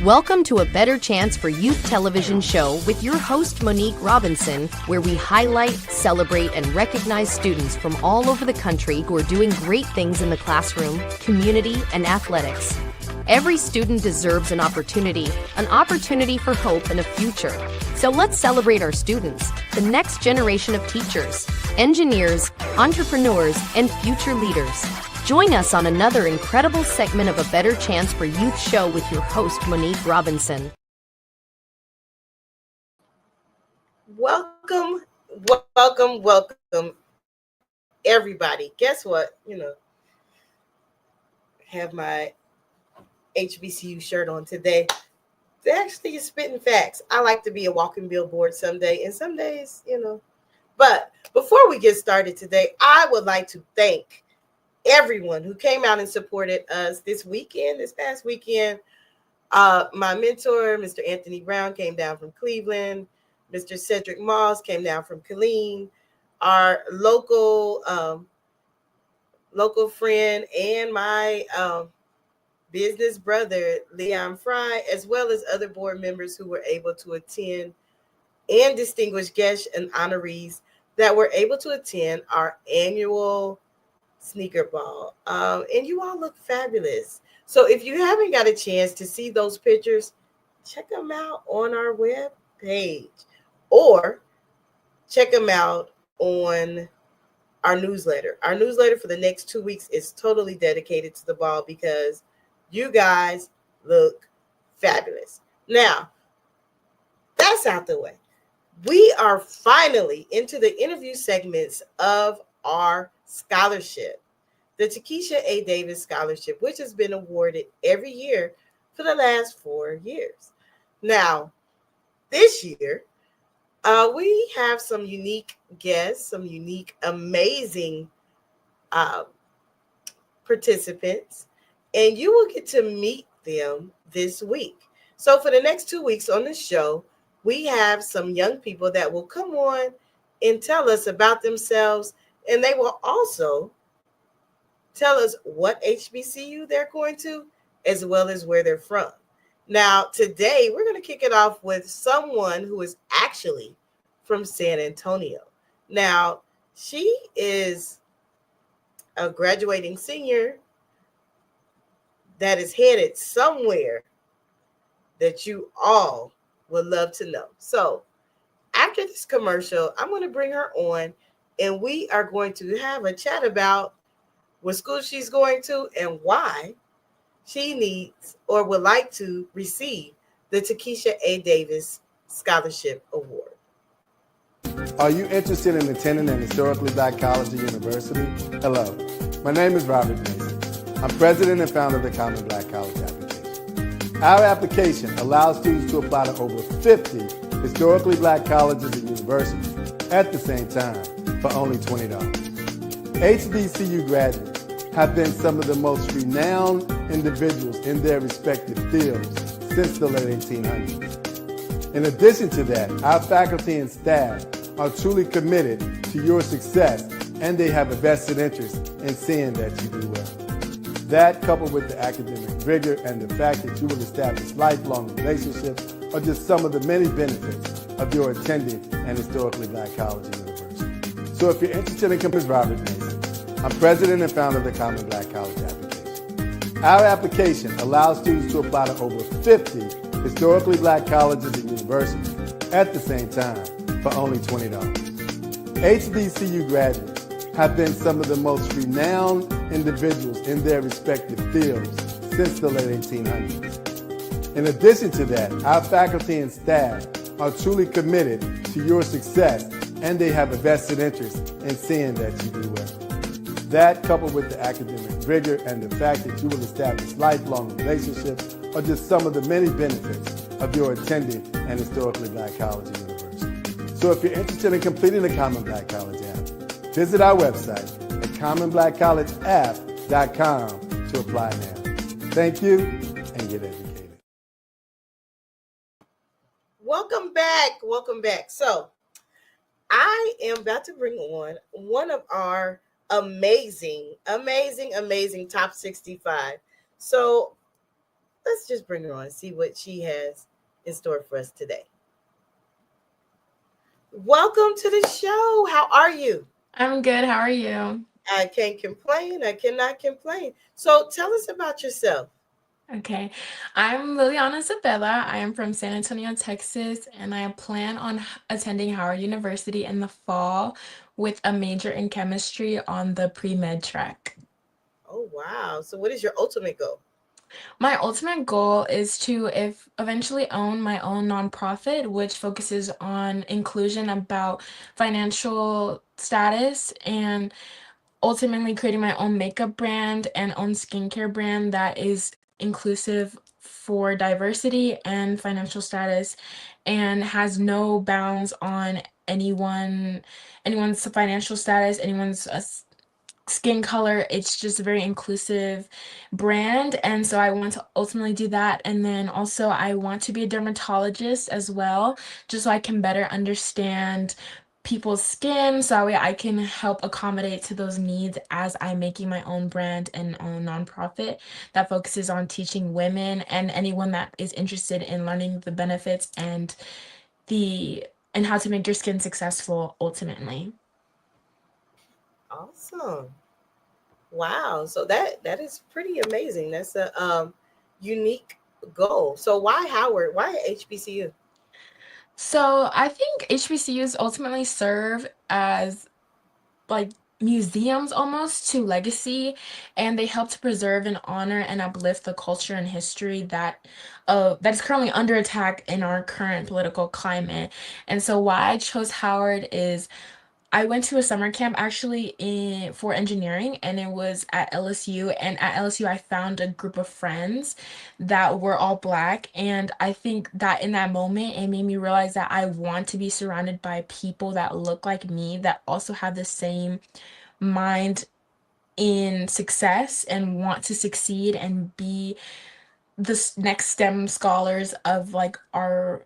Welcome to A Better Chance for Youth television show with your host, Monique Robinson, where we highlight, celebrate, and recognize students from all over the country who are doing great things in the classroom, community, and athletics. Every student deserves an opportunity for hope and a future. So let's celebrate our students, the next generation of teachers, engineers, entrepreneurs, and future leaders. Join us on another incredible segment of A Better Chance for Youth show with your host, Monique Robinson. Welcome, everybody. Guess what? Have my HBCU shirt on today. They actually is spitting facts. I like to be a walking billboard someday, and some days, But before we get started today, I would like to thank everyone who came out and supported us this past weekend. My mentor, Mr. Anthony Brown, came down from Cleveland. Mr. Cedric Moss came down from Killeen. Our local friend and my business brother, Leon Fry, as well as other board members who were able to attend, and distinguished guests and honorees that were able to attend our annual sneaker ball. And you all look fabulous. So if you haven't got a chance to see those pictures, check them out on our web page or check them out on our newsletter. Our newsletter for the next 2 weeks is totally dedicated to the ball because you guys look fabulous. Now, that's out the way. We are finally into the interview segments of our scholarship, the Takesha A. Davis Scholarship, which has been awarded every year for the last 4 years. Now, this year, we have some unique guests, some unique, amazing participants, and you will get to meet them this week. So for the next 2 weeks on the show, we have some young people that will come on and tell us about themselves, and they will also tell us what HBCU they're going to, as well as where they're from. Now, today, we're going to kick it off with someone who is actually from San Antonio. Now, she is a graduating senior that is headed somewhere that you all would love to know. So, after this commercial, I'm going to bring her on, and we are going to have a chat about what school she's going to and why she needs or would like to receive the Takesha A. Davis Scholarship Award. Are you interested in attending an historically black college or university? Hello, my name is Robert Mason. I'm president and founder of the Common Black College application. Our application allows students to apply to over 50 historically black colleges and universities at the same time for only $20. HBCU graduates have been some of the most renowned individuals in their respective fields since the late 1800s. In addition to that, our faculty and staff are truly committed to your success, and they have a vested interest in seeing that you do well. That, coupled with the academic rigor and the fact that you will establish lifelong relationships, are just some of the many benefits of your attending an historically black college or university. So if you're interested in coming, Robert Mason. I'm president and founder of the Common Black College application. Our application allows students to apply to over 50 historically black colleges and universities at the same time for only $20. HBCU graduates have been some of the most renowned individuals in their respective fields since the late 1800s. In addition to that, our faculty and staff are truly committed to your success, and they have a vested interest in seeing that you do well. That, coupled with the academic rigor and the fact that you will establish lifelong relationships, are just some of the many benefits of your attending an historically black college or university. So if you're interested in completing the Common Black College app, visit our website at commonblackcollegeapp.com to apply now. Thank you, and get educated. Welcome back. So I am about to bring on one of our amazing top 65. So let's just bring her on and see what she has in store for us today. Welcome to the show. How are you? I'm good. How are you? I can't complain. I cannot complain. So tell us about yourself. Okay. I'm Liliana Zabella. I am from San Antonio, Texas, and I plan on attending Howard University in the fall with a major in chemistry on the pre-med track. Oh, wow. So what is your ultimate goal? My ultimate goal is to eventually own my own nonprofit, which focuses on inclusion about financial status and ultimately creating my own makeup brand and own skincare brand that is inclusive for diversity and financial status and has no bounds on anyone's financial status, anyone's skin color. It's just a very inclusive brand, and so I want to ultimately do that. And then also I want to be a dermatologist as well, just so I can better understand people's skin, so that way I can help accommodate to those needs as I'm making my own brand and own nonprofit that focuses on teaching women and anyone that is interested in learning the benefits the and how to make your skin successful ultimately. Awesome. Wow. So that is pretty amazing. That's a unique goal. So why Howard? Why HBCU? So I think HBCUs ultimately serve as like museums almost to legacy, and they help to preserve and honor and uplift the culture and history that is currently under attack in our current political climate. And so why I chose Howard is I went to a summer camp actually for engineering, and it was at LSU. And at LSU, I found a group of friends that were all Black. And I think that in that moment, it made me realize that I want to be surrounded by people that look like me, that also have the same mind in success and want to succeed and be the next STEM scholars of like our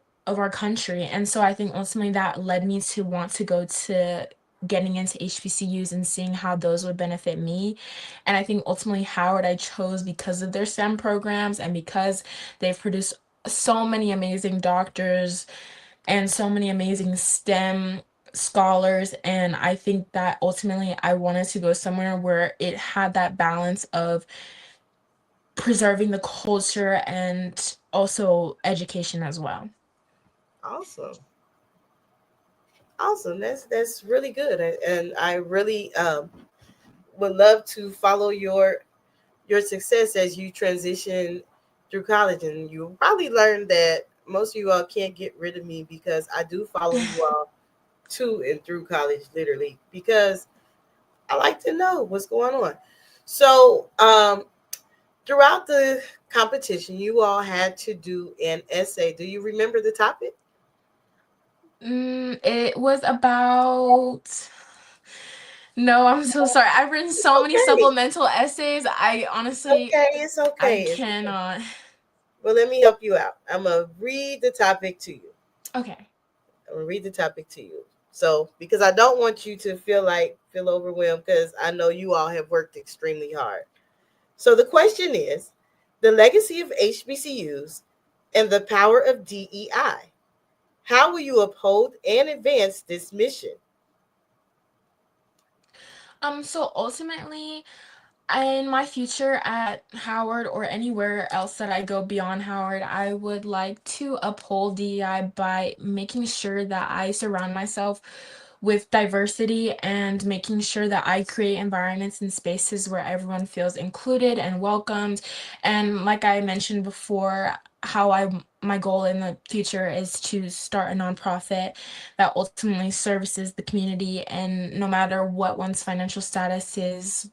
country. And so I think ultimately that led me to want to go to getting into HBCUs and seeing how those would benefit me. And I think ultimately Howard I chose because of their STEM programs and because they've produced so many amazing doctors and so many amazing STEM scholars. And I think that ultimately I wanted to go somewhere where it had that balance of preserving the culture and also education as well. Awesome. Awesome. That's really good. And I really would love to follow your success as you transition through college. And you'll probably learn that most of you all can't get rid of me because I do follow you all to and through college, literally, because I like to know what's going on. So, throughout the competition, you all had to do an essay. Do you remember the topic? It was about no, I'm so sorry. I've written so many Okay. supplemental essays. I honestly Okay, it's I okay. It's okay. cannot. Well, let me help you out. I'm gonna read the topic to you. Okay. I'm gonna read the topic to you. So, because I don't want you to feel overwhelmed, because I know you all have worked extremely hard. So, the question is the legacy of HBCUs and the power of DEI. How will you uphold and advance this mission? So ultimately, in my future at Howard or anywhere else that I go beyond Howard, I would like to uphold DEI by making sure that I surround myself with diversity and making sure that I create environments and spaces where everyone feels included and welcomed. And like I mentioned before, how my goal in the future is to start a nonprofit that ultimately services the community, and no matter what one's financial status is,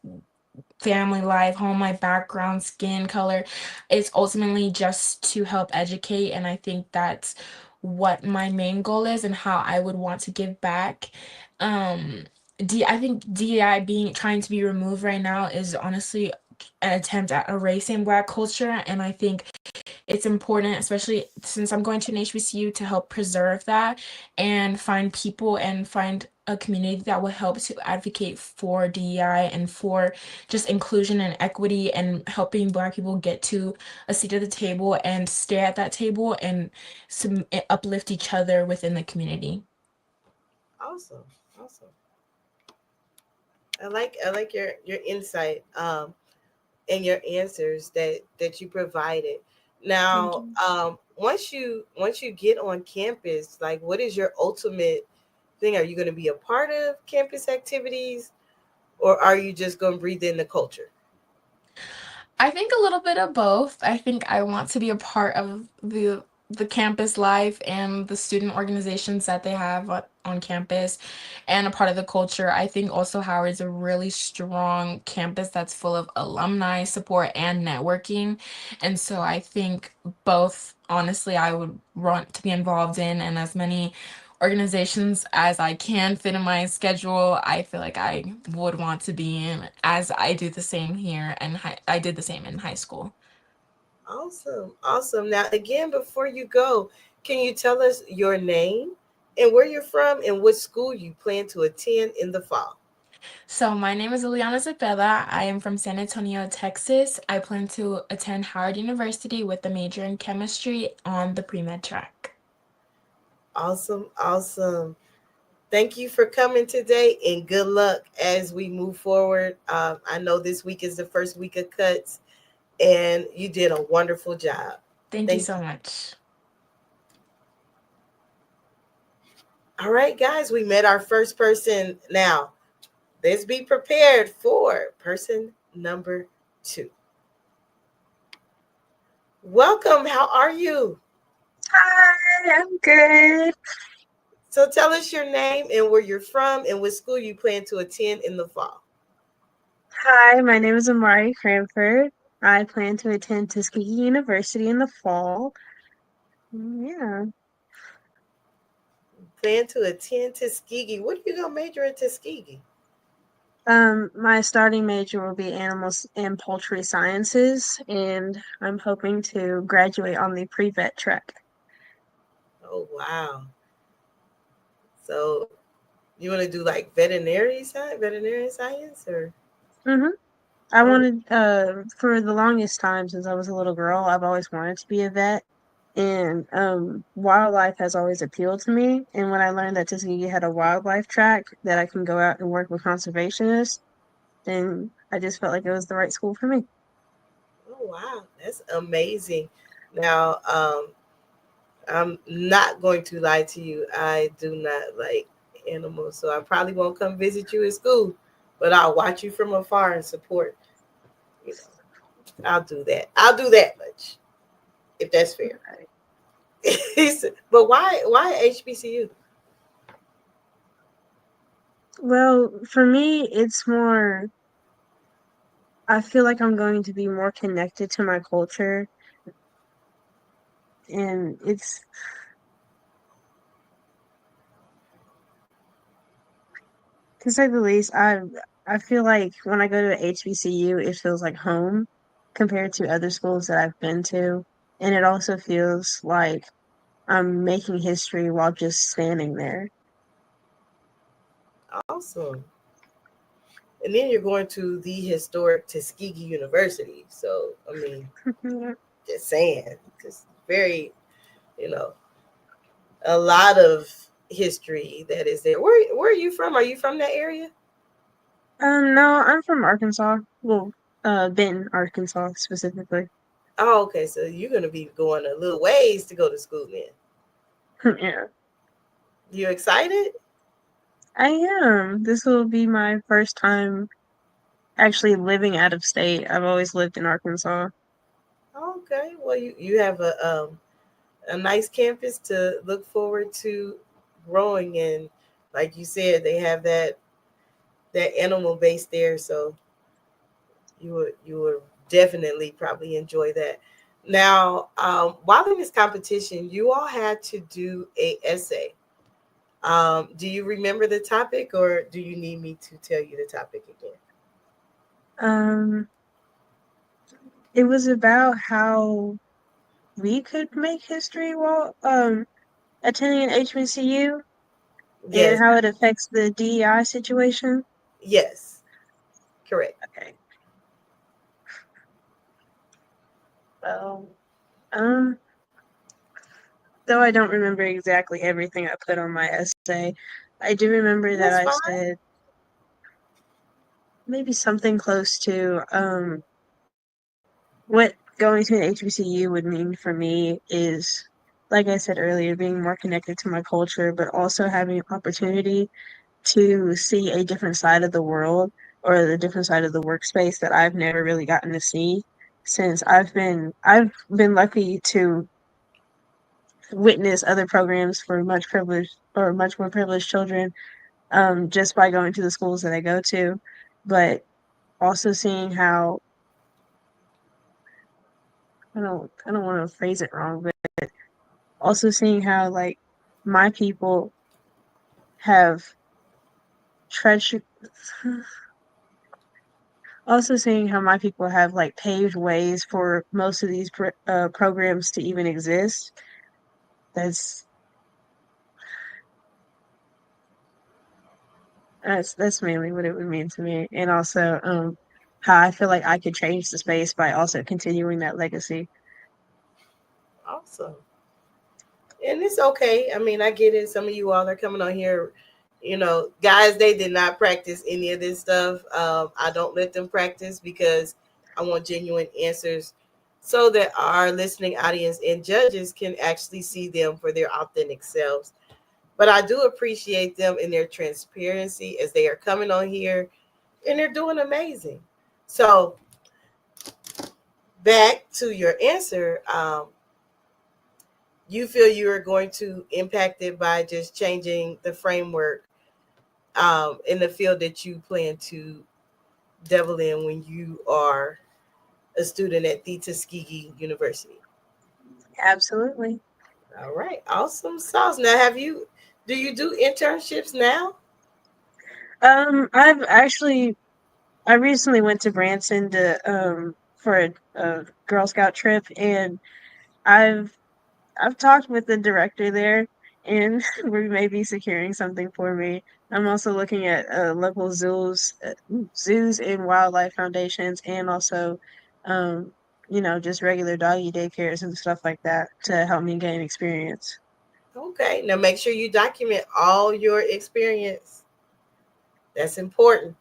family life, home life, background, skin color. It's ultimately just to help educate. And I think that's what my main goal is and how I would want to give back. Um, I think DEI being trying to be removed right now is honestly an attempt at erasing Black culture. And I think it's important, especially since I'm going to an HBCU, to help preserve that and find people and find a community that will help to advocate for DEI and for just inclusion and equity and helping Black people get to a seat at the table and stay at that table and uplift each other within the community. Awesome. Awesome. I like your insight and your answers that you provided. Thank Now, you. once you get on campus, like what is your ultimate thing? Are you going to be a part of campus activities, or are you just going to breathe in the culture? I think a little bit of both. I think I want to be a part of the campus life and the student organizations that they have on campus and a part of the culture. I think also Howard's a really strong campus that's full of alumni support and networking. And so I think both, honestly, I would want to be involved in, and as many organizations as I can fit in my schedule, I feel like I would want to be in, as I do the same here, and I did the same in high school. Awesome. Awesome. Now, again, before you go, can you tell us your name and where you're from and what school you plan to attend in the fall? So my name is Liliana Zepeda. I am from San Antonio, Texas. I plan to attend Howard University with a major in chemistry on the pre-med track. Awesome. Awesome. Thank you for coming today and good luck as we move forward. I know this week is the first week of cuts, and you did a wonderful job. Thank you Thank so you. much. All right, guys, we met our first person. Now, let's be prepared for person number 2. Welcome. How are you? Hi, I'm good. So tell us your name and where you're from and what school you plan to attend in the fall. Hi, my name is Amari Cranford. I plan to attend Tuskegee University in the fall. Yeah. Plan to attend Tuskegee. What are you going to major in Tuskegee? My starting major will be animals and poultry sciences, and I'm hoping to graduate on the pre-vet track. Oh, wow. So you want to do like veterinary science or? Mm-hmm. I Oh, wanted, for the longest time since I was a little girl, I've always wanted to be a vet. And wildlife has always appealed to me. And when I learned that Tuskegee had a wildlife track that I can go out and work with conservationists, then I just felt like it was the right school for me. oh wow. That's amazing. Now, I'm not going to lie to you. I do not like animals, so I probably won't come visit you at school, but I'll watch you from afar and support. You know, I'll do that. I'll do that much if that's fair. But why HBCU? Well, for me, it's more, I feel like I'm going to be more connected to my culture. And it's, to say the least, I feel like when I go to a HBCU, it feels like home compared to other schools that I've been to. And it also feels like I'm making history while just standing there. Awesome. And then you're going to the historic Tuskegee University. So I mean, Yeah. just saying, because very, you know, a lot of history that is there. Where are you from? Are you from that area? No, I'm from Arkansas. Well, Benton, Arkansas specifically. Oh, okay. So you're gonna be going a little ways to go to school then. Yeah, You excited? I am. This will be my first time actually living out of state. I've always lived in Arkansas. Okay. Well, you have a nice campus to look forward to growing in. Like you said, they have that animal base there, so you would definitely probably enjoy that. Now, while in this competition, you all had to do a essay. Do you remember the topic, or do you need me to tell you the topic again? Um, it was about how we could make history while attending an HBCU and Yes, how it affects the DEI situation? yes, correct. Okay. Well, um, though I don't remember exactly everything I put on my essay, I do remember that That's I fine. said maybe something close to what going to an HBCU would mean for me is, like I said earlier, being more connected to my culture, but also having opportunity to see a different side of the world or the different side of the workspace that I've never really gotten to see since I've been lucky to witness other programs for much privileged or much more privileged children just by going to the schools that I go to, but also seeing how I don't want to phrase it wrong, but also seeing how like my people have treasured also seeing how my people have like paved ways for most of these programs to even exist. That's that's mainly what it would mean to me, and also how I feel like I could change the space by also continuing that legacy. Awesome. And it's okay. I mean, I get it. Some of you all are coming on here, guys, they did not practice any of this stuff. I don't let them practice because I want genuine answers so that our listening audience and judges can actually see them for their authentic selves. But I do appreciate them in their transparency as they are coming on here and they're doing amazing. So, back to your answer, you feel you are going to impact it by just changing the framework in the field that you plan to devil in when you are a student at the Tuskegee University. Absolutely. All right, awesome sauce. Now, do you do internships now? I've actually I recently went to Branson to for a Girl Scout trip, and I've I've talked with the director there, and we may be securing something for me. I'm also looking at local zoos and wildlife foundations, and also, um, just regular doggy daycares and stuff like that to help me gain experience. Okay, now make sure you document all your experience. That's important.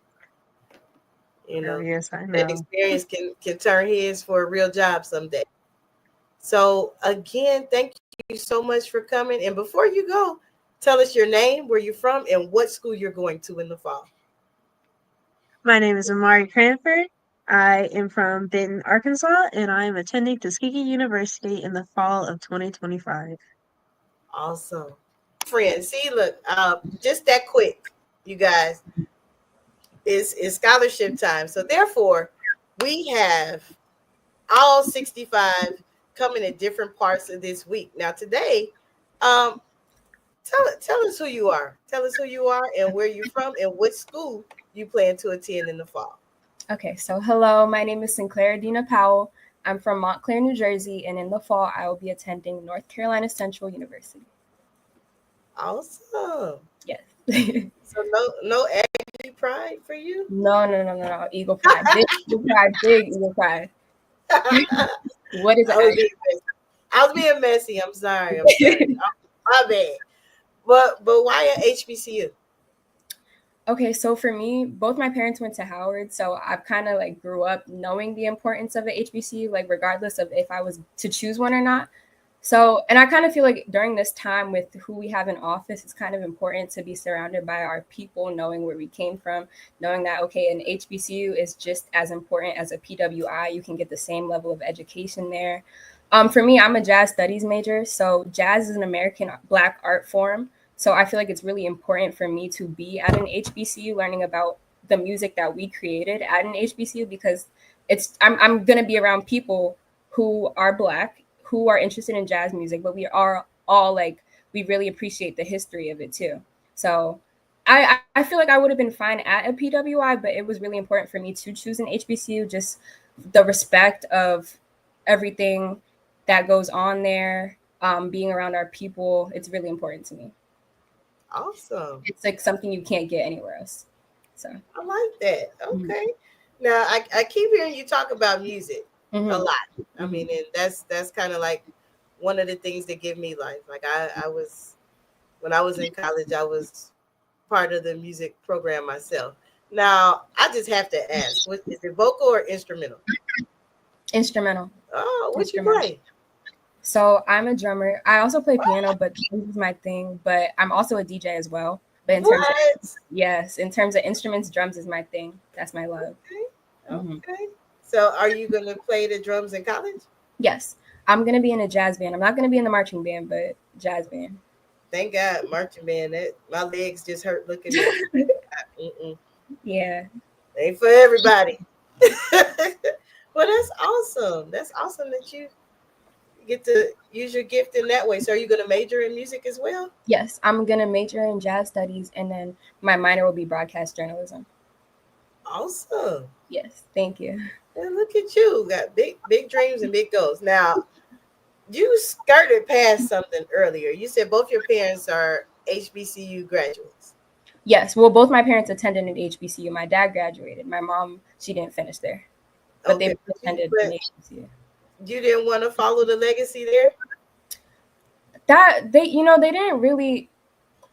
You Oh, know, yes, I that know. experience can turn heads for a real job someday. So again, thank you so much for coming. And before you go, tell us your name, where you're from, and what school you're going to in the fall. My name is Amari Cranford. I am from Benton, Arkansas, and I am attending Tuskegee University in the fall of 2025. Awesome. Friends, see, look, just that quick, you guys, is scholarship time. So therefore, we have all 65 coming in different parts of this week. Now today, um, tell us who you are. Tell us who you are and where you're from and what school you plan to attend in the fall. Okay, so hello, my name is Sinclair Dina Powell. I'm from Montclair, New Jersey, and in the fall, I will be attending North Carolina Central University. Awesome. Yes. So no Aggie pride for you? No. Eagle Pride. Big Eagle Pride. Big Eagle Pride. What is I was it? being messy. I was being messy. I'm sorry. My bad. But why at HBCU? Okay, so for me, both my parents went to Howard, so I've kind of like grew up knowing the importance of a HBCU, like regardless of if I was to choose one or not. So, and I kind of feel like during this time with who we have in office, it's kind of important to be surrounded by our people, knowing where we came from, knowing that, okay, an HBCU is just as important as a PWI. You can get the same level of education there. For me, I'm a jazz studies major. So, jazz is an American Black art form. So, I feel like it's really important for me to be at an HBCU learning about the music that we created at an HBCU because I'm going to be around people who are Black who are interested in jazz music, but we are all like we really appreciate the history of it too. So I feel like I would have been fine at a PWI, but it was really important for me to choose an HBCU, just the respect of everything that goes on there, being around our people, it's really important to me. Awesome. It's like something you can't get anywhere else. So I like that. Okay. Now I keep hearing you talk about music a lot. I mean, and that's kind of like one of the things that give me life. Like I was, when I was in college, I was part of the music program myself. Now I just have to ask, what is it, vocal or instrumental? Instrumental. Oh, what you Instrumental. play? So I'm a drummer. I also play piano, but this is my thing. But I'm also a DJ as well. But in terms of, in terms of instruments, drums is my thing. That's my love. Okay. So are you going to play the drums in college? Yes. I'm going to be in a jazz band. I'm not going to be in the marching band, but jazz band. Thank God, marching band. That my legs just hurt looking at it. Yeah. Ain't for everybody. Well, that's awesome. That's awesome that you get to use your gift in that way. So are you going to major in music as well? Yes, I'm going to major in jazz studies, and then my minor will be broadcast journalism. Awesome. Yes, thank you. And look at you. Got big dreams and big goals. Now, you skirted past something earlier. You said both your parents are HBCU graduates. Yes, well, both my parents attended an HBCU. My dad graduated. My mom, she didn't finish there, but they attended an HBCU. You didn't want to follow the legacy there? That they didn't really.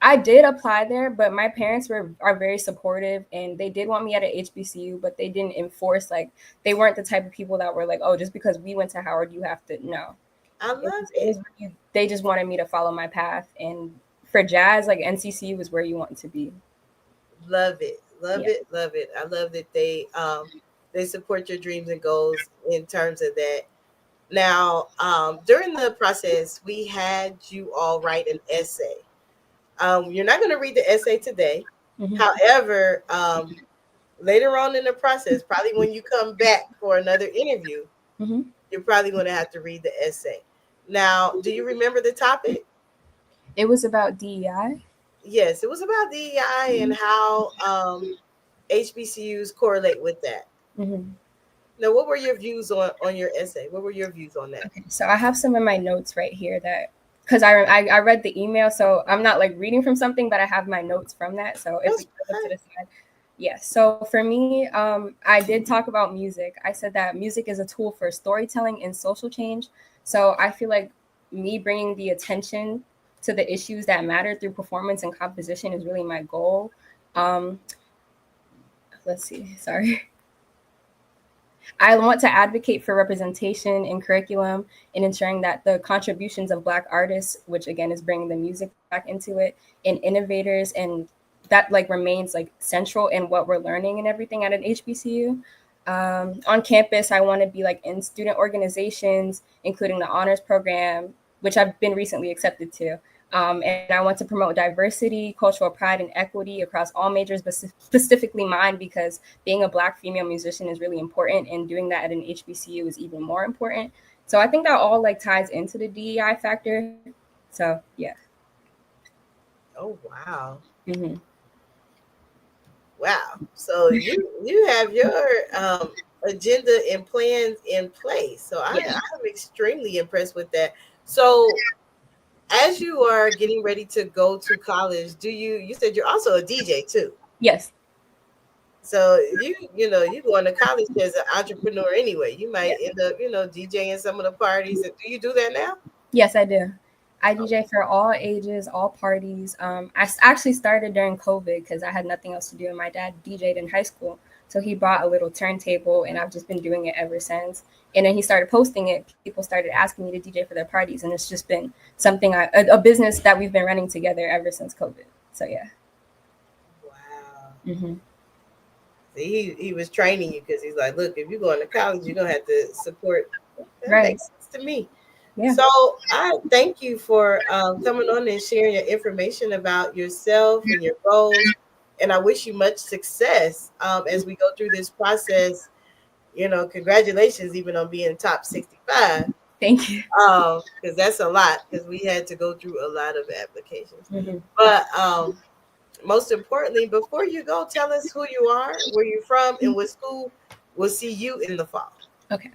I did apply there, but my parents are very supportive, and they did want me at an HBCU, but they didn't enforce, like, they weren't the type of people that were like, oh, just because we went to Howard, you have to. No. I love it. They just wanted me to follow my path, and for jazz, like, NCCU is where you want to be. Love it. Love it. I love that they support your dreams and goals in terms of that. Now, during the process, we had you all write an essay. You're not going to read the essay today. However, later on in the process, probably when you come back for another interview, you're probably going to have to read the essay. Now, do you remember the topic? It was about DEI. Yes, it was about DEI and how HBCUs correlate with that. Now, what were your views on your essay? What were your views on that? Okay, so I have some of my notes right here that, because I read the email, so I'm not like reading from something, but I have my notes from that. So if we look to the side. Yes. So for me, I did talk about music. I said that music is a tool for storytelling and social change. So I feel like me bringing the attention to the issues that matter through performance and composition is really my goal. Let's see. Sorry. I want to advocate for representation in curriculum and ensuring that the contributions of Black artists, which again is bringing the music back into it, and innovators, and that like remains like central in what we're learning and everything at an HBCU. On campus, I want to be like in student organizations, including the honors program, which I've been recently accepted to. And I want to promote diversity, cultural pride, and equity across all majors, but specifically mine, because being a Black female musician is really important, and doing that at an HBCU is even more important. So I think that all like ties into the DEI factor. So yeah. Oh wow. Wow. So you have your agenda and plans in place. So I'm extremely impressed with that. So as you are getting ready to go to college, you said you're also a DJ too? Yes. So you going to college as an entrepreneur anyway. You might end up, DJing some of the parties. Do you do that now? Yes, I do. I DJ for all ages, all parties. I actually started during COVID because I had nothing else to do, and my dad DJ'd in high school. So he bought a little turntable, and I've just been doing it ever since. And then he started posting it. People started asking me to DJ for their parties, and it's just been something, a business that we've been running together ever since COVID. So yeah. Wow. See, he was training you because he's like, look, if you're going to college, you're gonna have to support. That makes sense to me. Yeah. So I thank you for coming on and sharing your information about yourself and your goals. And I wish you much success as we go through this process. Congratulations even on being top 65. Thank you. Because that's a lot, because we had to go through a lot of applications. But most importantly, before you go, tell us who you are, where you're from, and what school will see you in the fall. Okay.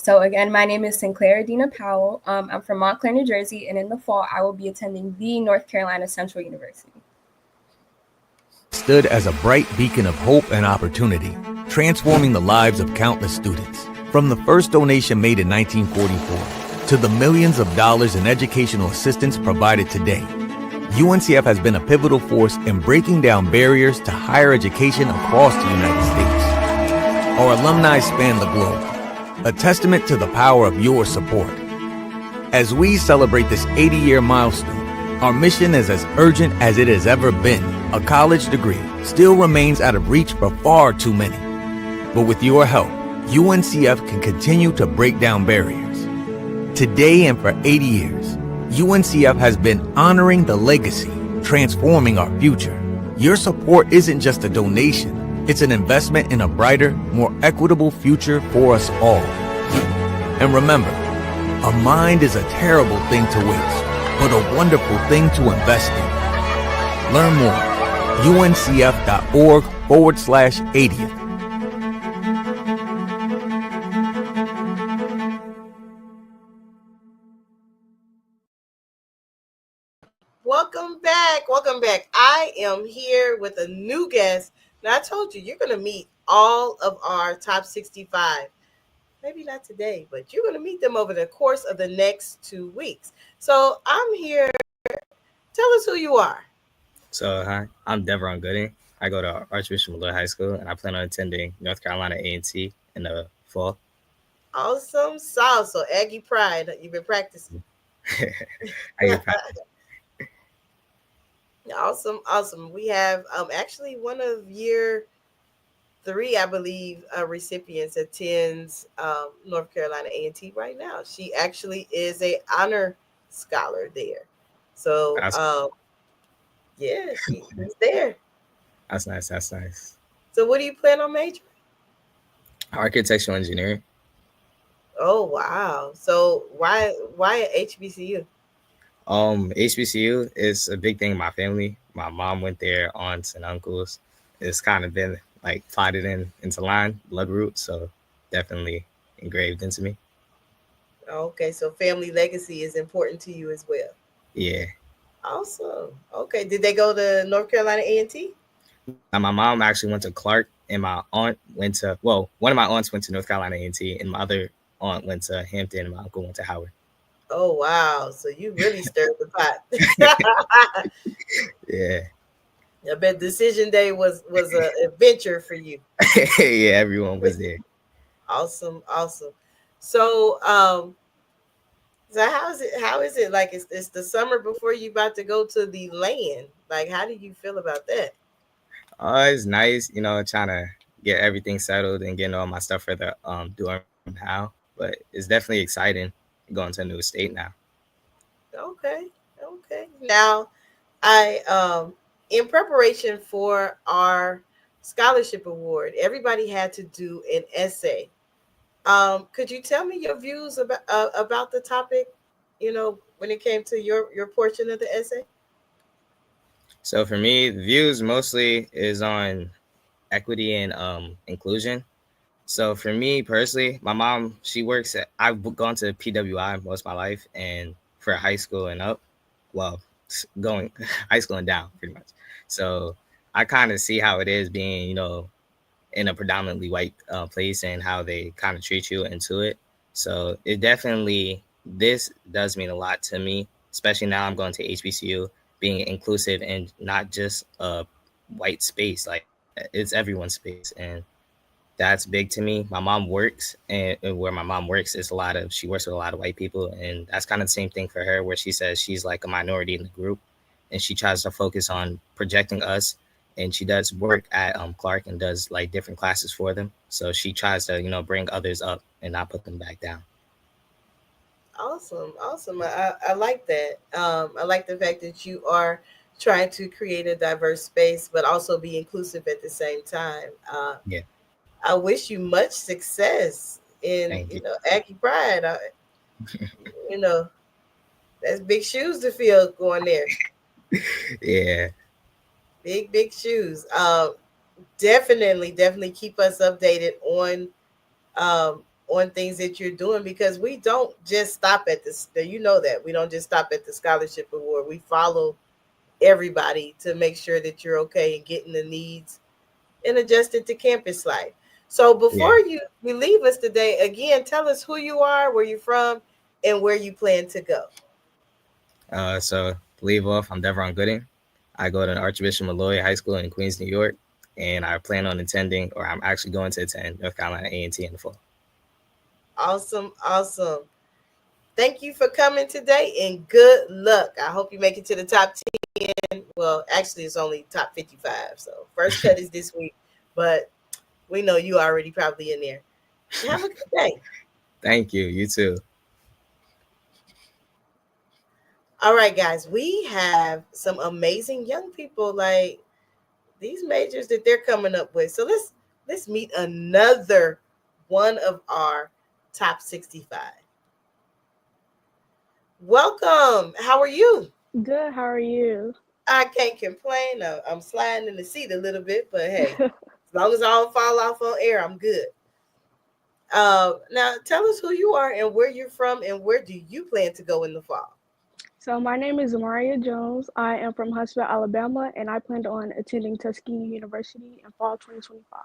So again, my name is Sinclair Dina Powell. I'm from Montclair, New Jersey, and in the fall, I will be attending the North Carolina Central University. Stood as a bright beacon of hope and opportunity, transforming the lives of countless students. From the first donation made in 1944 to the millions of dollars in educational assistance provided today, UNCF has been a pivotal force in breaking down barriers to higher education across the United States. Our alumni span the globe, a testament to the power of your support. As we celebrate this 80-year milestone, our mission is as urgent as it has ever been. A college degree still remains out of reach for far too many. But with your help, UNCF can continue to break down barriers. Today and for 80 years, UNCF has been honoring the legacy, transforming our future. Your support isn't just a donation. It's an investment in a brighter, more equitable future for us all. And remember, a mind is a terrible thing to waste, but a wonderful thing to invest in. Learn more. uncf.org/80th. Welcome back. Welcome back. I am here with a new guest. Now, I told you, you're going to meet all of our top 65. Maybe not today, but you're going to meet them over the course of the next 2 weeks. So I'm here. Tell us who you are. So, hi, I'm Devron Gooding. I go to Archbishop Malloy High School, and I plan on attending North Carolina A&T in the fall. Awesome sauce. So Aggie Pride, you've been practicing. Awesome. We have actually one of year 3, I believe, recipients attends North Carolina A&T right now. She actually is a honor scholar there. So yeah, she's there. That's nice. So what do you plan on majoring? Architectural engineering. Oh wow. So why at HBCU? HBCU is a big thing in my family. My mom went there, aunts and uncles. It's kind of been like plotted into line, blood root, so definitely engraved into me. Okay, so family legacy is important to you as well. Yeah. Awesome. Okay, did they go to North Carolina A&T? My mom actually went to Clark, and my aunt went to, one of my aunts went to North Carolina A&T, and my other aunt went to Hampton, and my uncle went to Howard. Oh wow! So you really stirred the pot. Yeah. I bet decision day was an adventure for you. Yeah, everyone was there. Awesome. So so how is it like it's the summer before you about to go to the land? Like, how do you feel about that? It's nice, trying to get everything settled and getting all my stuff for the doing now. But it's definitely exciting going to a new state now. Okay. Now, I in preparation for our scholarship award, everybody had to do an essay. Could you tell me your views about the topic? When it came to your portion of the essay. So for me, the views mostly is on equity and inclusion. So for me personally, my mom, I've gone to PWI most of my life, and for high school and up, going high school and down pretty much. So I kind of see how it is being, in a predominantly white place and how they kind of treat you into it. So this does mean a lot to me, especially now I'm going to HBCU, being inclusive and not just a white space, like it's everyone's space. And that's big to me. My mom works, and where my mom works is she works with a lot of white people. And that's kind of the same thing for her, where she says she's like a minority in the group, and she tries to focus on projecting us. And she does work at Clark and does like different classes for them. So she tries to, bring others up and not put them back down. Awesome. I like that. I like the fact that you are trying to create a diverse space, but also be inclusive at the same time. Yeah. I wish you much success in, Aggie Pride. That's big shoes to fill going there. Yeah. Big shoes. Definitely keep us updated on on things that you're doing, because we don't just stop at this. You know that we don't just stop at the scholarship award. We follow everybody to make sure that you're okay and getting the needs and adjusted to campus life. So before you leave us today, again, tell us who you are, where you're from, and where you plan to go. So to leave off, I'm Devron Gooding. I go to Archbishop Malloy High School in Queens, New York, and I plan on attending, or I'm actually going to attend, North Carolina A&T in the fall. Awesome. Thank you for coming today, and good luck. I hope you make it to the top 10. Well, actually, it's only top 55. So first cut is this week, but we know you already probably in there. Have a good day. Thank you. You too. All right, guys, we have some amazing young people, like these majors that they're coming up with. So let's meet another one of our top 65. Welcome. How are you? Good. How are you? I can't complain. I'm sliding in the seat a little bit, but hey, as long as I don't fall off on air, I'm good. Now, tell us who you are and where you're from, and where do you plan to go in the fall? So my name is Zamaria Jones. I am from Huntsville, Alabama, and I plan on attending Tuskegee University in fall 2025.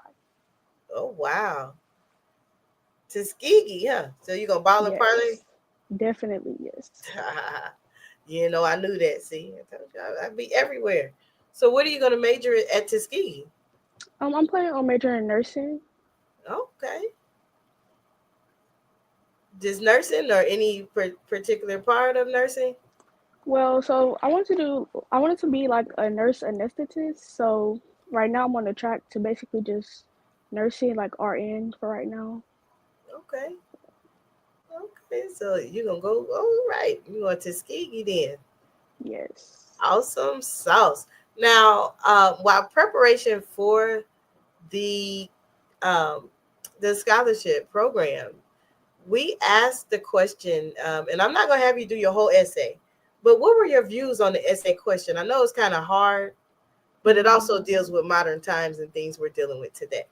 Oh, wow. Tuskegee, huh? So you're going to ball and parlay? Definitely, yes. You know, I knew that. See, I told you I'd be everywhere. So what are you going to major at Tuskegee? I'm planning on majoring in nursing. Okay. Does nursing or any particular part of nursing? Well, so I wanted to be like a nurse anesthetist. So right now I'm on the track to basically just nursing, like RN for right now. Okay. So you're going to go, all right. You're going to Tuskegee then. Yes. Awesome sauce. Now, while preparation for the scholarship program, we asked the question, and I'm not going to have you do your whole essay, but what were your views on the essay question? I know it's kind of hard, but it also deals with modern times and things we're dealing with today.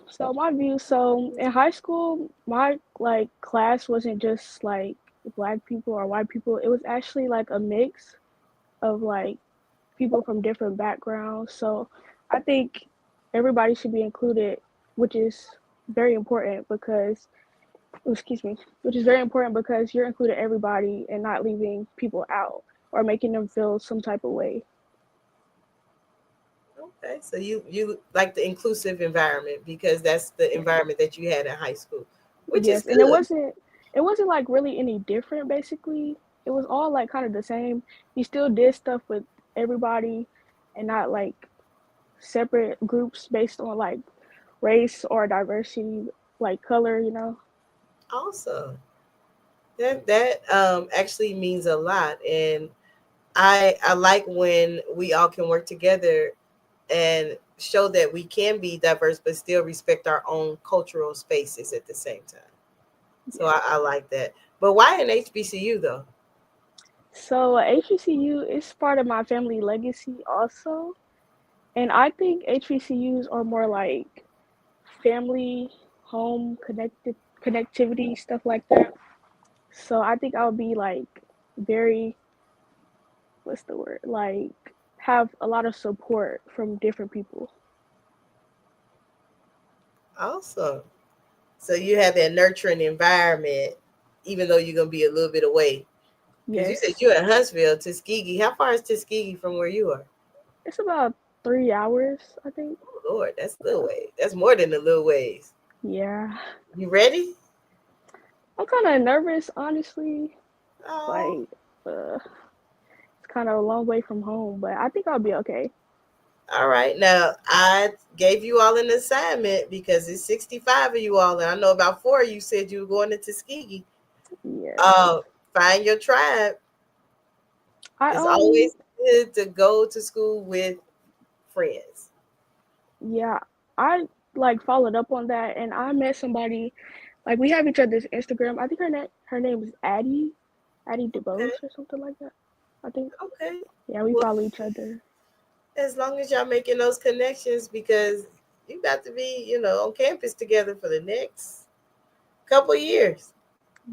So my view, so in high school, my like class wasn't just like Black people or white people. It was actually like a mix of like people from different backgrounds. So I think everybody should be included, which is very important because you're including everybody and not leaving people out or making them feel some type of way. Okay, so you like the inclusive environment because that's the environment that you had in high school, which is good. And it wasn't like really any different. Basically, it was all like kind of the same. You still did stuff with everybody, and not like separate groups based on like race or diversity, like color. You know. Awesome. That actually means a lot, and I like when we all can work together and show that we can be diverse but still respect our own cultural spaces at the same time. So I like that. But why an HBCU though? So HBCU is part of my family legacy also. And I think HBCUs are more like family, home, connectivity, stuff like that. So I think I would be like very, like have a lot of support from different people. Awesome. So you have that nurturing environment, even though you're going to be a little bit away. Because you said you're in Huntsville, Tuskegee. How far is Tuskegee from where you are? It's about 3 hours, I think. Oh, Lord, that's a little way. That's more than a little ways. Yeah. You ready? I'm kind of nervous, honestly. Oh. Like, it's kind of a long way from home, but I think I'll be okay. All right. Now, I gave you all an assignment because it's 65 of you all, and I know about 4 of you said you were going to Tuskegee. Yeah. Find your tribe. It's always good to go to school with friends. Yeah, I like followed up on that, and I met somebody. Like we have each other's Instagram. I think her name is Addie DeBose or something like that. I think. Okay. Yeah, we follow each other. As long as y'all making those connections, because you got to be, on campus together for the next couple years.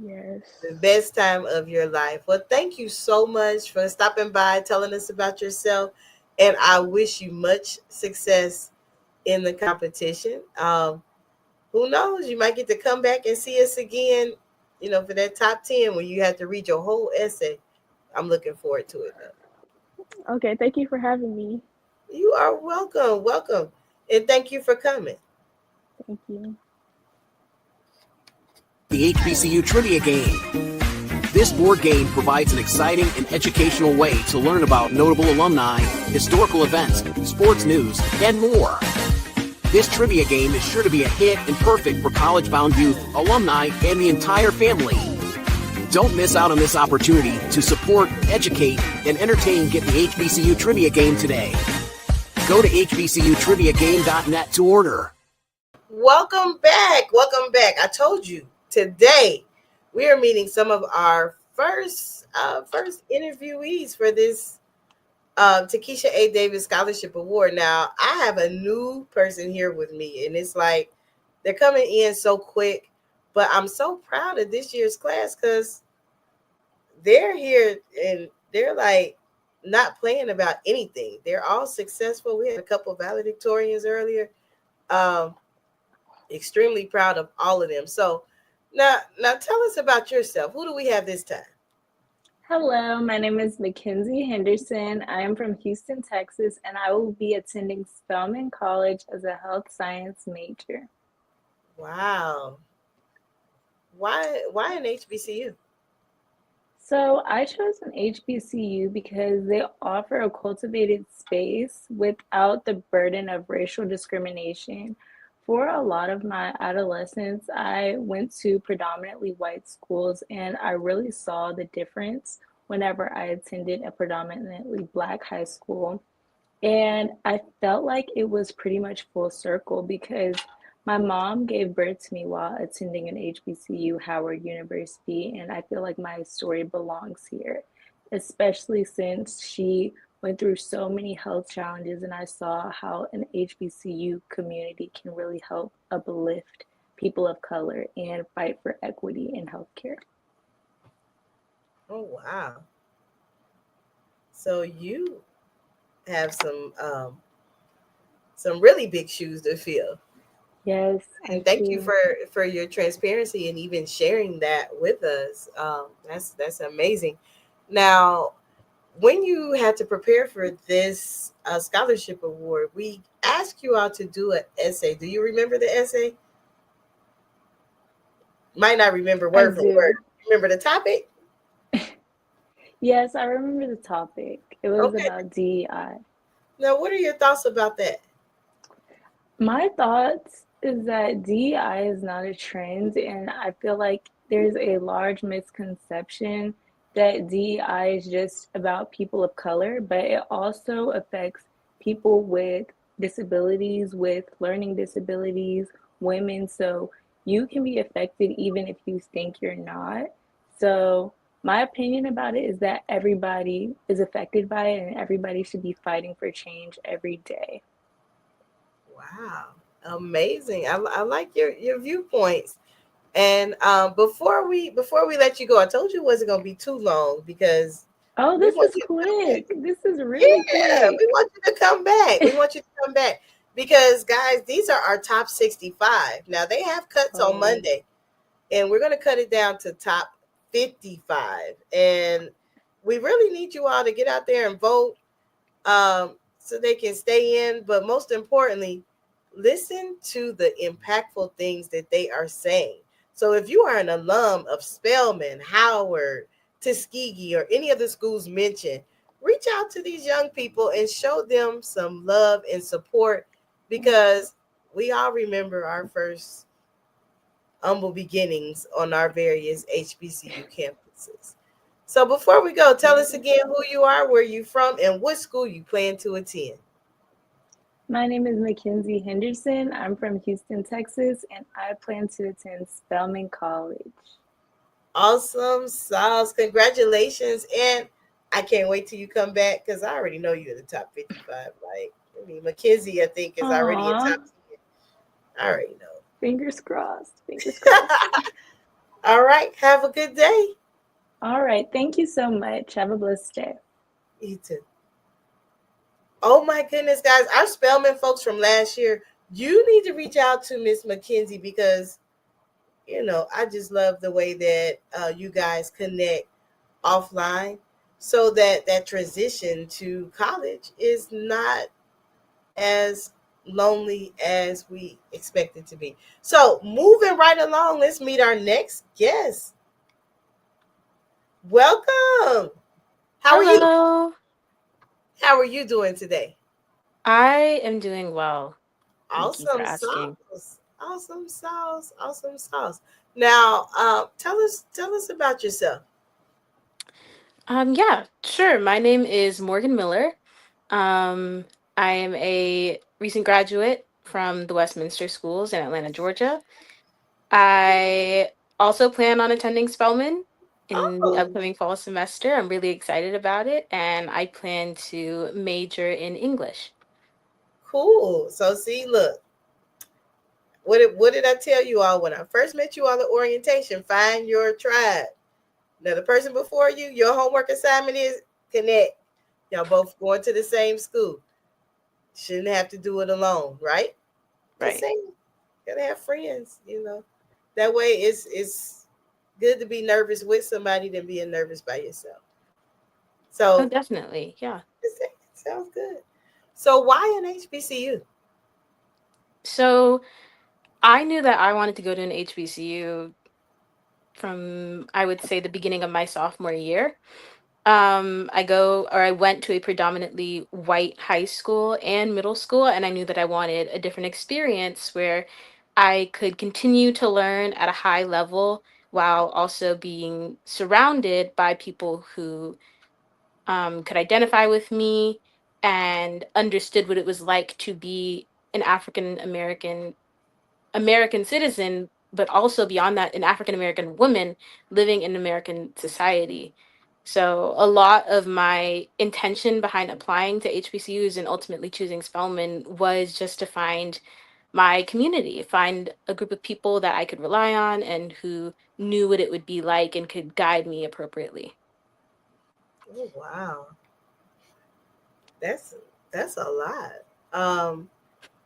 Yes. The best time of your life. Well, thank you so much for stopping by, telling us about yourself, and I wish you much success in the competition. Who knows? You might get to come back and see us again, for that top 10 when you have to read your whole essay. I'm looking forward to it, though. Okay, thank you for having me. You are welcome. Welcome. And thank you for coming. Thank you. The HBCU Trivia Game. This board game provides an exciting and educational way to learn about notable alumni, historical events, sports news, and more. This trivia game is sure to be a hit and perfect for college-bound youth, alumni, and the entire family. Don't miss out on this opportunity to support, educate, and entertain Get the HBCU Trivia Game today. Go to hbcutriviagame.net to order. Welcome back. Welcome back. I told you today we are meeting some of our first interviewees for this Takesha A. Davis Scholarship Award. Now, I have a new person here with me, and it's like they're coming in so quick, but I'm so proud of this year's class because they're here and they're like not playing about anything. They're all successful. We had a couple of valedictorians earlier. Extremely proud of all of them. So now tell us about yourself. Who do we have this time? Hello, my name is Mackenzie Henderson. I am from Houston, Texas, and I will be attending Spelman College as a health science major. Wow. Why an HBCU? So I chose an HBCU because they offer a cultivated space without the burden of racial discrimination. For a lot of my adolescence, I went to predominantly white schools, and I really saw the difference whenever I attended a predominantly Black high school. And I felt like it was pretty much full circle because my mom gave birth to me while attending an HBCU, Howard University, and I feel like my story belongs here, especially since she went through so many health challenges, and I saw how an HBCU community can really help uplift people of color and fight for equity in healthcare. Oh, wow. So you have some really big shoes to fill. Yes. And thank you for your transparency and even sharing that with us. That's amazing. Now, when you had to prepare for this scholarship award, we asked you all to do an essay. Do you remember the essay? Might not remember word for word. Remember the topic? Yes, I remember the topic. It was about DEI. Now, what are your thoughts about that? My thoughts is that DEI is not a trend, and I feel like there's a large misconception that DEI is just about people of color, but it also affects people with disabilities, with learning disabilities, women. So you can be affected even if you think you're not. So my opinion about it is that everybody is affected by it and everybody should be fighting for change every day. Wow. Amazing. I like your viewpoints. And before we let you go, I told you it wasn't going to be too long because this is quick. This is really quick. We want you to come back. We want you to come back because, guys, these are our top 65. Now, they have cuts on Monday, and we're going to cut it down to top 55. And we really need you all to get out there and vote so they can stay in. But most importantly, listen to the impactful things that they are saying. So if you are an alum of Spelman, Howard, Tuskegee, or any of the schools mentioned, reach out to these young people and show them some love and support because we all remember our first humble beginnings on our various HBCU campuses. So before we go, tell us again who you are, where you're from, and what school you plan to attend. My name is Mackenzie Henderson. I'm from Houston, Texas, and I plan to attend Spelman College. Awesome sauce. Congratulations. And I can't wait till you come back because I already know you're in the top 55. Mackenzie, I think, is already in top 10. I already know. Fingers crossed. Fingers crossed. All right. Have a good day. All right. Thank you so much. Have a blessed day. You too. Oh my goodness, guys. Our Spelman folks from last year, you need to reach out to Miss Mackenzie because, I just love the way that you guys connect offline so that that transition to college is not as lonely as we expect it to be. So, moving right along, let's meet our next guest. Welcome. How are you? Hello. How are you doing today? I am doing well. Thank you for Awesome asking. sauce. Awesome sauce. Awesome sauce. Now, tell us about yourself. Yeah, sure. My name is Morgan Miller. Um, I am a recent graduate from the Westminster Schools in Atlanta, Georgia. I also plan on attending Spelman in the Oh, upcoming fall semester. I'm really excited about it, and I plan to major in English. cool. So see, look, what did I tell you all when I first met you all at orientation? Find your tribe. Now the person before you, your homework assignment is connect. Y'all both going to the same school. Shouldn't have to do it alone, right? Just Right. saying. Gotta have friends. That way it's good to be nervous with somebody than being nervous by yourself. Oh, So definitely. Yeah. sounds good. So why an HBCU? So I knew that I wanted to go to an HBCU from, I would say, the beginning of my sophomore year. I went to a predominantly white high school and middle school, and I knew that I wanted a different experience where I could continue to learn at a high level while also being surrounded by people who could identify with me and understood what it was like to be an American citizen, but also beyond that, an African American woman living in American society. So a lot of my intention behind applying to HBCUs and ultimately choosing Spelman was just to find my community, find a group of people that I could rely on and who knew what it would be like and could guide me appropriately. Oh wow. That's that's a lot. Um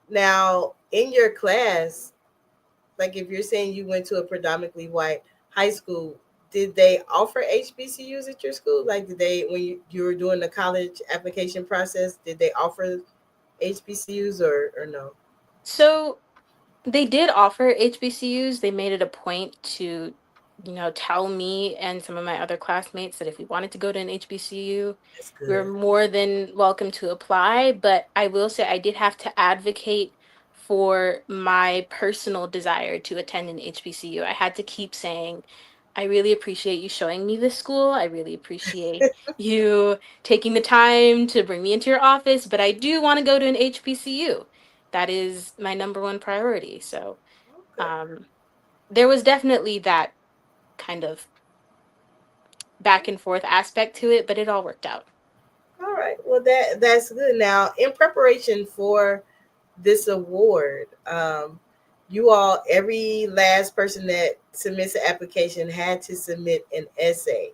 Now in your class, like if you're saying you went to a predominantly white high school, did they offer HBCUs at your school? Like did they when you were doing the college application process, did they offer HBCUs or no? So they did offer HBCUs. They made it a point to, tell me and some of my other classmates that if we wanted to go to an HBCU, That's we were good. more than welcome to apply. But I will say I did have to advocate for my personal desire to attend an HBCU. I had to keep saying, I really appreciate you showing me this school. I really appreciate you taking the time to bring me into your office, but I do want to go to an HBCU. That is my number one priority. So Okay. um, there was definitely that kind of back and forth aspect to it, but it all worked out. All right. Well, that's good. Now, in preparation for this award, you all, every last person that submits an application had to submit an essay.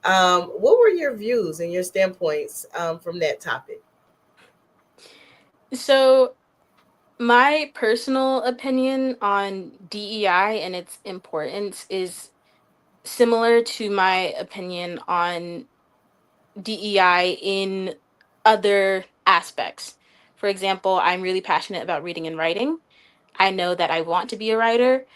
What were your views and your standpoints from that topic? So my personal opinion on DEI and its importance is similar to my opinion on DEI in other aspects. For example, I'm really passionate about reading and writing. I know that I want to be a writer.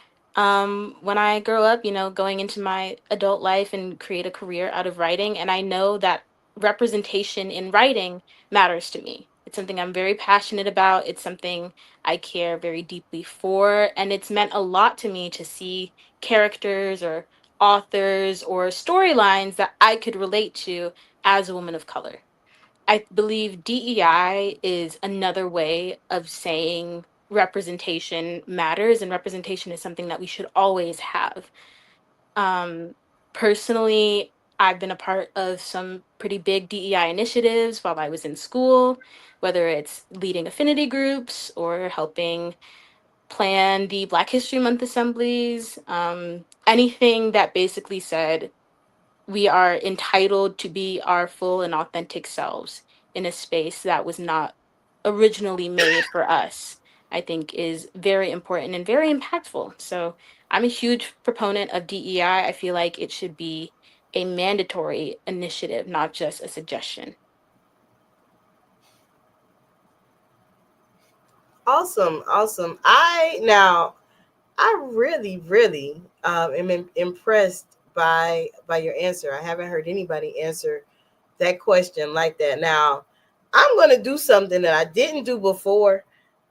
When I grow up, going into my adult life and create a career out of writing, and I know that representation in writing matters to me. It's something I'm very passionate about. It's something I care very deeply for, and it's meant a lot to me to see characters or authors or storylines that I could relate to as a woman of color. I believe DEI is another way of saying representation matters, and representation is something that we should always have. Um, Personally, I've been a part of some pretty big DEI initiatives while I was in school, whether it's leading affinity groups or helping plan the Black History Month assemblies, anything that basically said we are entitled to be our full and authentic selves in a space that was not originally made for us, I think is very important and very impactful. So I'm a huge proponent of DEI. I feel like it should be a mandatory initiative, not just a suggestion. Awesome. I really am impressed by your answer. I haven't heard anybody answer that question like that. Now, I'm going to do something that I didn't do before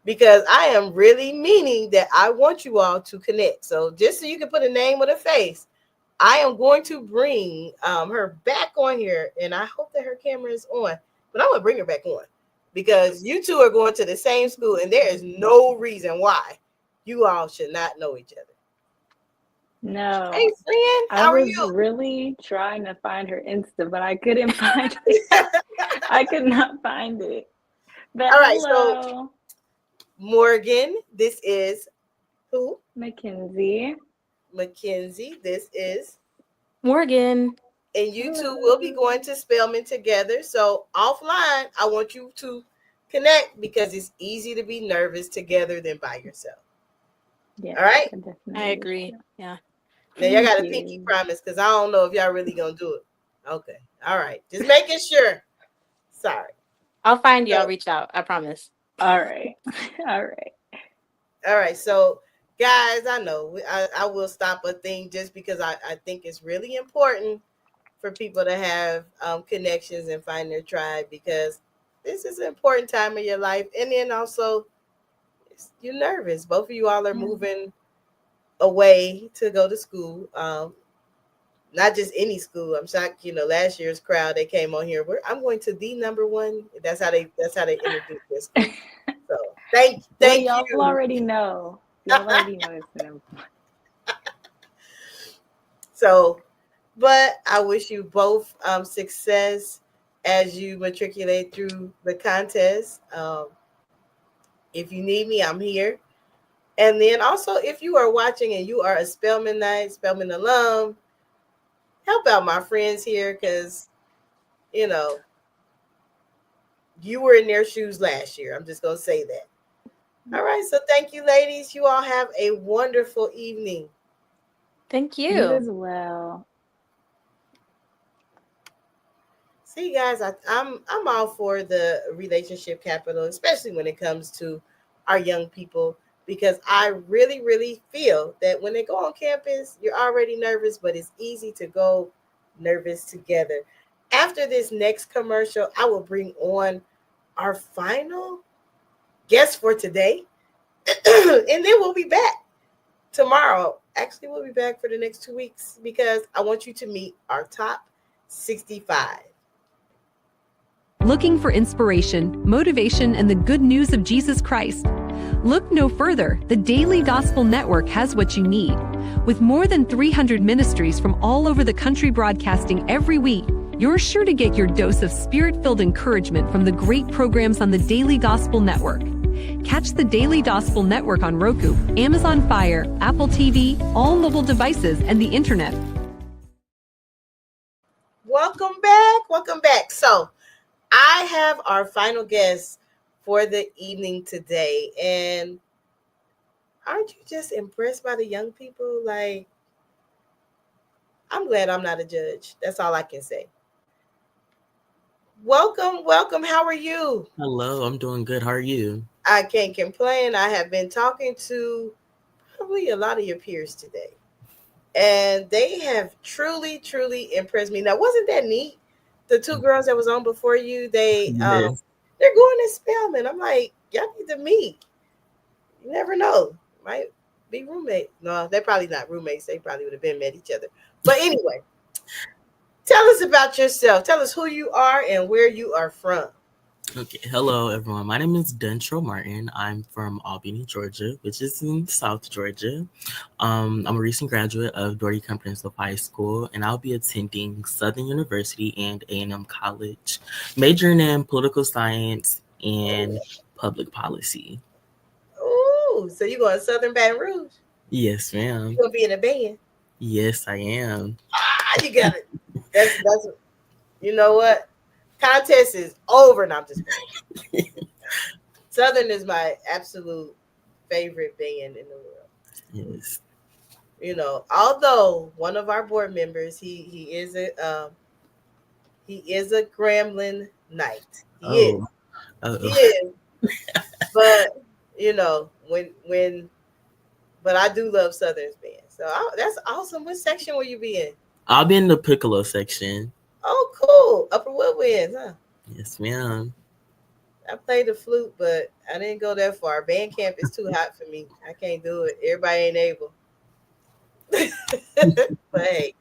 because I am really meaning that I want you all to connect. So just so you can put a name with a face, I am going to bring her back on here, and I hope that her camera is on, but I'm going to bring her back on because you two are going to the same school, and there is no reason why you all should not know each other. No. Hey, friend, how are you? I was really trying to find her Insta, but I couldn't find it. I could not find it. But all right, hello. so Morgan, this is who? Mackenzie. This is Morgan. And you two will be going to Spelman together. So offline, I want you to connect because it's easy to be nervous together than by yourself. Yeah. All right. I agree. Yeah. Now y'all got a pinky promise because I don't know if y'all really gonna do it. Okay. All right. Just making sure. Sorry. I'll find you. I'll reach out. I promise. All right. All right. So guys, I know I will stop a thing just because I think it's really important for people to have connections and find their tribe because this is an important time of your life. And then also, you're nervous. Both of you all are moving away to go to school. Not just any school. I'm shocked, last year's crowd, they came on here. I'm going to the number one. That's how they introduce this. So thank y'all you. already know. Y'all already know it's the number one. So, but I wish you both success as you matriculate through the contest. If you need me, I'm here. And then also, if you are watching and you are a Spelmanite, Spelman alum, help out my friends here because, you were in their shoes last year. I'm just going to say that. All right. So thank you, ladies. You all have a wonderful evening. Thank you. You as well. See, guys, I'm all for the relationship capital, especially when it comes to our young people, because I really, really feel that when they go on campus, you're already nervous, but it's easy to go nervous together. After this next commercial, I will bring on our final guest for today, and then we'll be back tomorrow. Actually, we'll be back for the next 2 weeks because I want you to meet our top 65. Looking for inspiration, motivation, and the good news of Jesus Christ? Look no further. The Daily Gospel Network has what you need. With more than 300 ministries from all over the country broadcasting every week, you're sure to get your dose of spirit-filled encouragement from the great programs on the Daily Gospel Network. Catch the Daily Gospel Network on Roku, Amazon Fire, Apple TV, all mobile devices, and the internet. Welcome back. So I have our final guest for the evening today. And aren't you just impressed by the young people? Like, I'm glad I'm not a judge. That's all I can say. Welcome. How are you? Hello, I'm doing good. How are you? I can't complain. I have been talking to probably a lot of your peers today, and they have truly impressed me. Now, wasn't that neat? The two girls that was on before you, they're going to Spelman. I'm like, y'all need to meet. You never know. Might be roommates. No, they're probably not roommates. They probably would have been met each other. But anyway, tell us about yourself. Tell us who you are and where you are from. Okay, hello everyone. My name is Dentro Martin. I'm from Albany, Georgia, which is in South Georgia. I'm a recent graduate of Doherty Comprehensive High School, and I'll be attending Southern University and A&M College, majoring in political science and public policy. Ooh, Cool. So you going to Southern Baton Rouge? Yes, ma'am. You gonna be in a band? Yes, I am. You got it. That's you know what? Contest is over. And I'm just kidding. Southern is my absolute favorite band in the world. Yes. You know, although one of our board members, he is a Gremlin Knight. He is. But you know, but I do love Southern's band. So that's awesome. What section will you be in? I'll be in the piccolo section. Oh, cool. Upper Woodwinds, huh? Yes, ma'am. I played the flute, but I didn't go that far. Band camp is too hot for me. I can't do it. Everybody ain't able. But hey,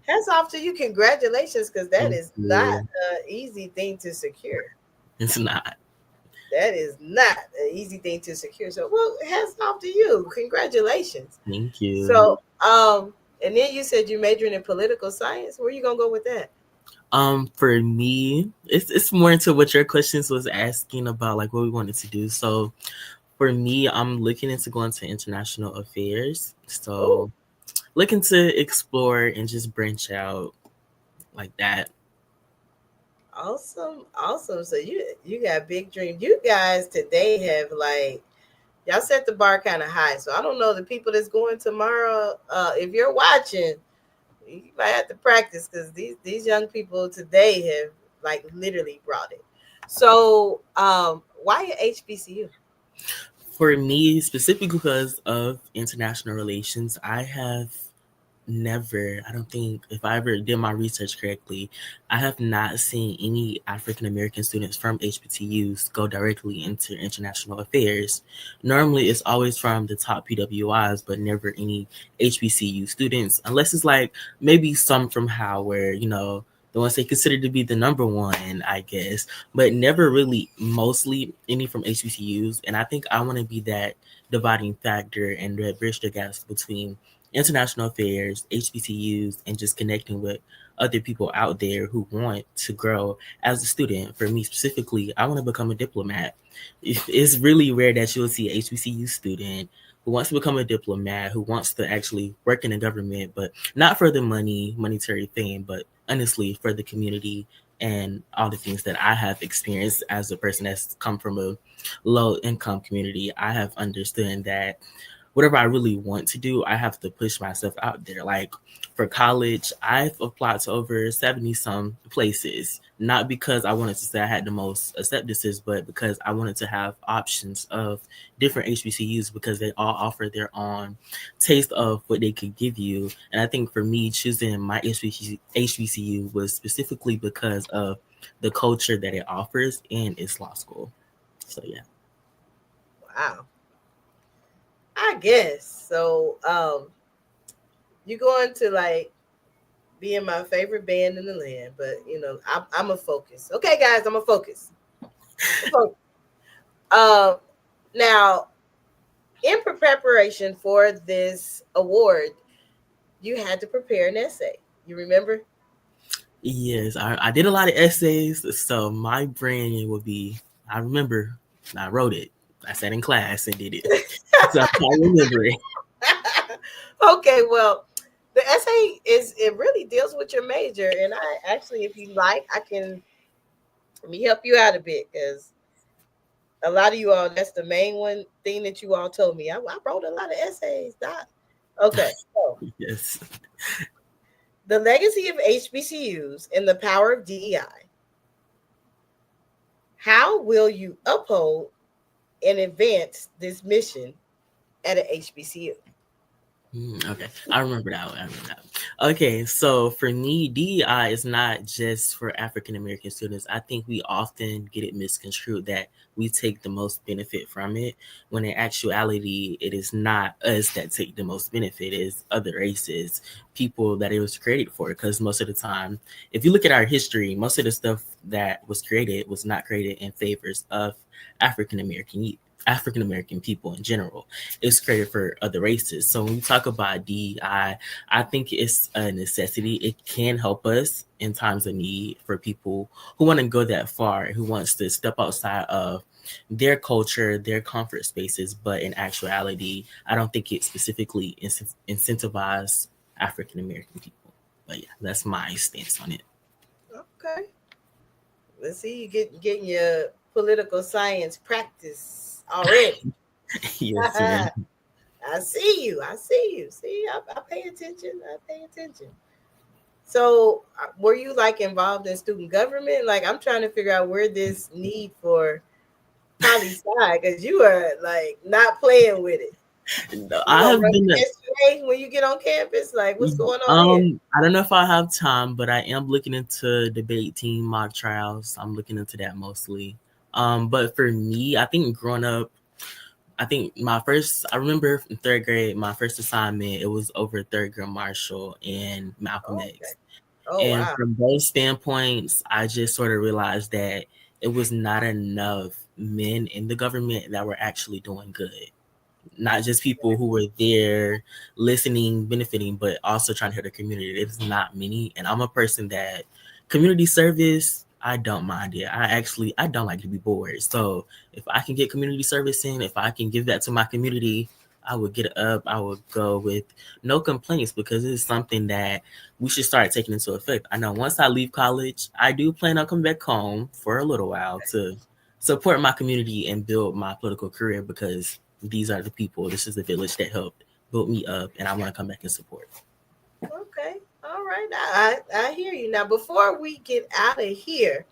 hats off to you. Congratulations, because that is not an easy thing to secure. It's not. That is not an easy thing to secure. So, well, hats off to you. Congratulations. Thank you. So, and then you said you majoring in political science. Where are you gonna go with that? For me, it's more into what your questions was asking about, like what we wanted to do. So, for me, I'm looking into going to international affairs. So, looking to explore and just branch out like that. Awesome. So you got big dreams. You guys today have y'all set the bar kind of high. So I don't know the people that's going tomorrow. If you're watching, you might have to practice because these young people today have literally brought it. So why at HBCU? For me, specifically because of international relations, I have never, I don't think, if I ever did my research correctly, I have not seen any African American students from HBCUs go directly into international affairs. Normally, it's always from the top PWIs, but never any HBCU students, unless it's maybe some from Howard, the ones they consider to be the number one, I guess, but never really mostly any from HBCUs. And I think I want to be that dividing factor and that bridge the gaps between international affairs, HBCUs, and just connecting with other people out there who want to grow as a student. For me specifically, I want to become a diplomat. It's really rare that you'll see an HBCU student who wants to become a diplomat, who wants to actually work in the government, but not for the monetary thing, but honestly for the community and all the things that I have experienced as a person that's come from a low income community. I have understood that whatever I really want to do, I have to push myself out there. For college, I've applied to over 70 some places, not because I wanted to say I had the most acceptances, but because I wanted to have options of different HBCUs because they all offer their own taste of what they could give you. And I think for me, choosing my HBCU was specifically because of the culture that it offers and its law school. So, yeah. Wow. I guess so. You're going to be in my favorite band in the land, but I'm a focus. Okay, guys, I'm a focus. Now, in preparation for this award, you had to prepare an essay. You remember? Yes, I did a lot of essays, so my brain would be. I remember I wrote it. I sat in class and did it. So I remember it. Okay, well, the essay it really deals with your major, and I actually, if you like, let me help you out a bit because a lot of you all, that's the main thing that you all told me. I wrote a lot of essays, Doc. Okay, so yes, the legacy of HBCUs and the power of DEI. How will you uphold and advance this mission at an HBCU? Okay, I remember that one. Okay, so for me, DEI is not just for African American students. I think we often get it misconstrued that we take the most benefit from it, when in actuality, it is not us that take the most benefit. It's other races, people that it was created for. Because most of the time, if you look at our history, most of the stuff that was created was not created in favors of African American people in general. It's created for other races. So when we talk about DEI, I think it's a necessity. It can help us in times of need for people who want to go that far, who wants to step outside of their culture, their comfort spaces, but in actuality, I don't think it specifically incentivizes African American people. But yeah, that's my stance on it. Okay. Let's see you getting your political science practice already. Yes, ma'am. I see you. See, I pay attention. So, were you like involved in student government? Like, I'm trying to figure out where this need for poli-sci, because you are like not playing with it. No, I have been yesterday when you get on campus. Like, what's going on here? I don't know if I have time, but I am looking into debate team mock trials. I'm looking into that mostly. But for me, I think growing up, I remember in third grade, my first assignment, it was over Thurgood Marshall and Malcolm X. And from those standpoints, I just sort of realized that it was not enough men in the government that were actually doing good. Not just people who were there listening, benefiting, but also trying to help the community. It's not many. And I'm a person that community service, I don't mind it. I don't like to be bored. So if I can get community service in, if I can give that to my community, I would get up. I would go with no complaints, because it's something that we should start taking into effect. I know once I leave college, I do plan on coming back home for a little while to support my community and build my political career, because these are the people, this is the village that helped build me up, and I want to come back and support. Okay. All right. I hear you. Now, before we get out of here,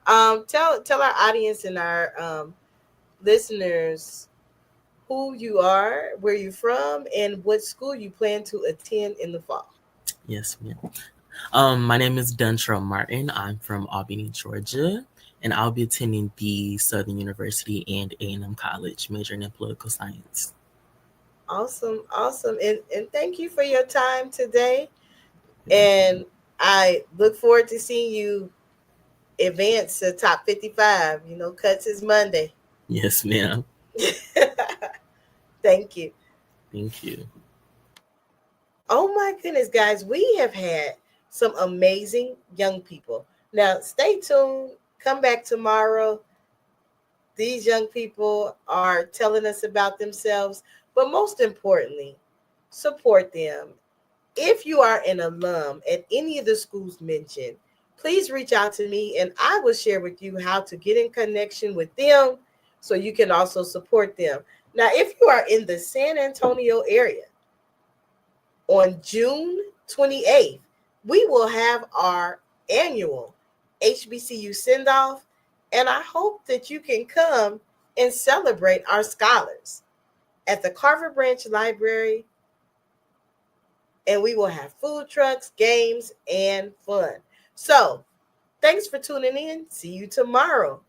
tell our audience and our listeners who you are, where you're from, and what school you plan to attend in the fall. Yes, ma'am. My name is Dontrell Martin. I'm from Albany, Georgia, and I'll be attending the Southern University and A&M College, majoring in political science. Awesome. And thank you for your time today. And I look forward to seeing you advance to top 55. Cuts is Monday. Yes, ma'am. Thank you. Thank you. Oh my goodness, guys, we have had some amazing young people. Now, stay tuned. Come back tomorrow. These young people are telling us about themselves, but most importantly, support them. If you are an alum at any of the schools mentioned, please reach out to me and I will share with you how to get in connection with them so you can also support them. Now, if you are in the San Antonio area, on June 28th, we will have our annual HBCU send-off, and I hope that you can come and celebrate our scholars at the Carver Branch Library, and we will have food trucks, games, and fun. So, thanks for tuning in. See you tomorrow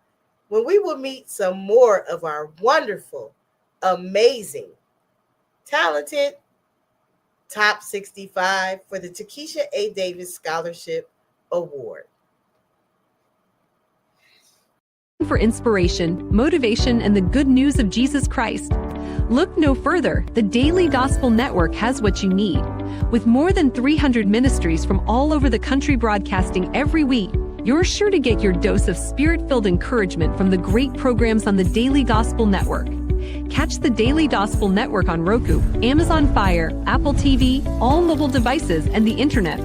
when we will meet some more of our wonderful, amazing, talented top 65 for the Takesha A. Davis Scholarship Award. For inspiration, motivation, and the good news of Jesus Christ, look no further. The Daily Gospel Network has what you need. With more than 300 ministries from all over the country broadcasting every week, you're sure to get your dose of spirit-filled encouragement from the great programs on the Daily Gospel Network. Catch the Daily Gospel Network on Roku, Amazon Fire, Apple TV, all mobile devices, and the internet.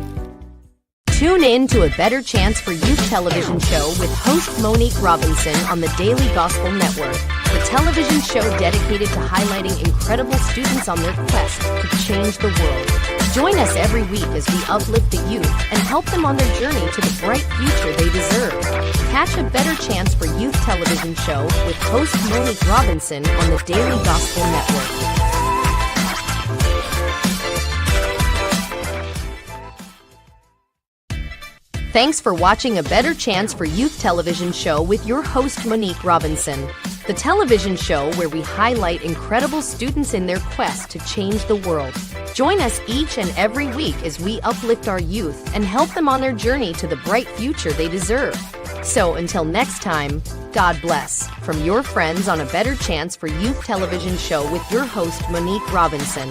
Tune in to A Better Chance for Youth television show with host Monique Robinson on the Daily Gospel Network, the television show dedicated to highlighting incredible students on their quest to change the world. Join us every week as we uplift the youth and help them on their journey to the bright future they deserve. Catch A Better Chance for Youth television show with host Monique Robinson on the Daily Gospel Network. Thanks for watching A Better Chance for Youth television show with your host Monique Robinson, the television show where we highlight incredible students in their quest to change the world. Join us each and every week as we uplift our youth and help them on their journey to the bright future they deserve. So until next time, God bless. From your friends on A Better Chance for Youth television show with your host Monique Robinson.